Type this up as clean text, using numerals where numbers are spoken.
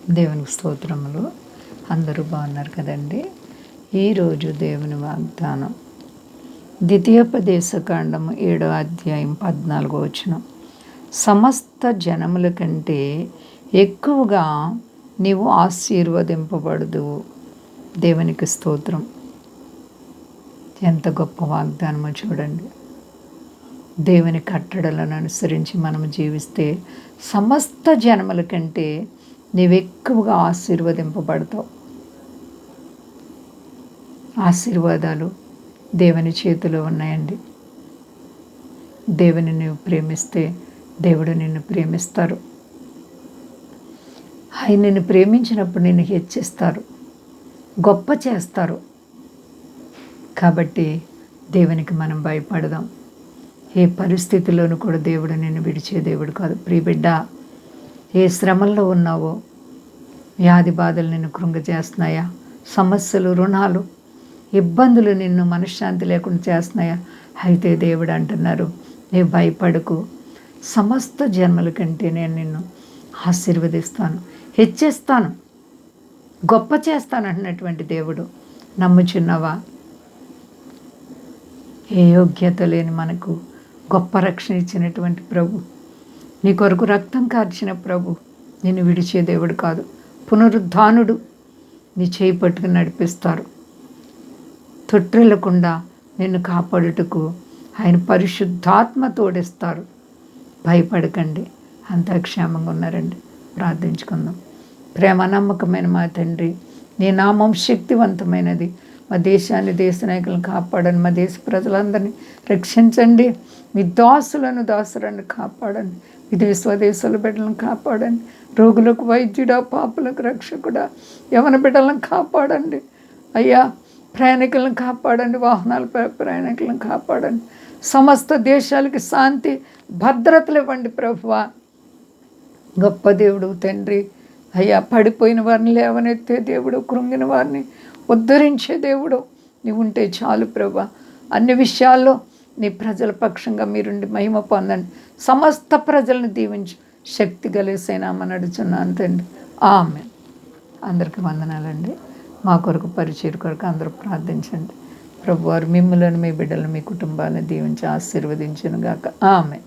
దేవునికి స్తోత్రములు. అందరూ బాగున్నారు కదండి. ఈరోజు దేవుని వాగ్దానం ద్వితీయోపదేశకాండము 7వ అధ్యాయం 14వ వచనం. సమస్త జనముల కంటే ఎక్కువగా నీవు ఆశీర్వదింపబడదువు. దేవునికి స్తోత్రం. ఎంత గొప్ప వాగ్దానమో చూడండి. దేవుని కట్టడలను అనుసరించి మనము జీవిస్తే సమస్త జనముల కంటే నీవెక్కువగా ఆశీర్వదింపబడతావు. ఆశీర్వాదాలు దేవుని చేతిలో ఉన్నాయండి. దేవుని నువ్వు ప్రేమిస్తే దేవుడు నిన్ను ప్రేమిస్తారు. ఆయన నిన్ను ప్రేమించినప్పుడు నిన్ను హెచ్చిస్తారు, గొప్ప చేస్తారు. కాబట్టి దేవునికి మనం భయపడదాం. ఏ పరిస్థితిలోనూ కూడా దేవుడు నిన్ను విడిచే దేవుడు కాదు. ప్రియబిడ్డ, ఏ శ్రమల్లో ఉన్నావో, వ్యాధి బాధలు నిన్ను కృంగజేస్తున్నాయా, సమస్యలు, రుణాలు, ఇబ్బందులు నిన్ను మనశ్శాంతి లేకుండా చేస్తున్నాయా, అయితే దేవుడు అంటున్నారు, నీవు భయపడకు. సమస్త జన్మల కంటే నేను నిన్ను ఆశీర్వదిస్తాను, హెచ్చిస్తాను, గొప్ప చేస్తాను అంటున్నటువంటి దేవుడు. నమ్ముచున్నావా? ఏ యోగ్యత లేని మనకు గొప్ప రక్షణ ఇచ్చినటువంటి ప్రభు, నీ కొరకు రక్తం కార్చిన ప్రభు నిన్ను విడిచే దేవుడు కాదు. పునరుద్ధానుడు. నీ చేయి పట్టుకుని నడిపిస్తారు. తొట్టిల్లకుండా నిన్ను కాపాడుటకు ఆయన పరిశుద్ధాత్మ తోడిస్తారు. భయపడకండి, అంతా క్షేమంగా ఉన్నారండి. ప్రార్థించుకుందాం. ప్రేమ నమ్మకమైన మా తండ్రి, నీ నామం శక్తివంతమైనది. మా దేశాన్ని, దేశ నాయకులను కాపాడండి. మా దేశ ప్రజలందరినీ రక్షించండి. మీ దాసులను కాపాడండి. విదేశ స్వదేశాల బిడ్డలను కాపాడండి. రోగులకు వైద్యుడా, పాపులకు రక్షకుడా, యవన బిడ్డలను కాపాడండి. అయ్యా, ప్రయాణికులను కాపాడండి. వాహనాలపై ప్రయాణికులను కాపాడండి. సమస్త దేశాలకి శాంతి భద్రతలు ఇవ్వండి ప్రభువా. గొప్ప దేవుడు తండ్రి. అయ్యా, పడిపోయిన వారిని లేవనెత్తే దేవుడు, కృంగిన వారిని ఉద్ధరించే దేవుడు నీవు ఉంటే చాలు ప్రభా. అన్ని విషయాల్లో నీ ప్రజల పక్షంగా మీరుండి మహిమ పొందండి. సమస్త ప్రజలను దీవించి శక్తి కలిసేనామని నడుచున్నాను తండ్రి. ఆమేన్. అందరికీ వందనాలండి. మా కొరకు, పరిచయం కొరకు అందరూ ప్రార్థించండి. ప్రభువారు మిమ్మల్ని, మీ బిడ్డలను, మీ కుటుంబాలను దీవించి ఆశీర్వదించును గాక. ఆమేన్.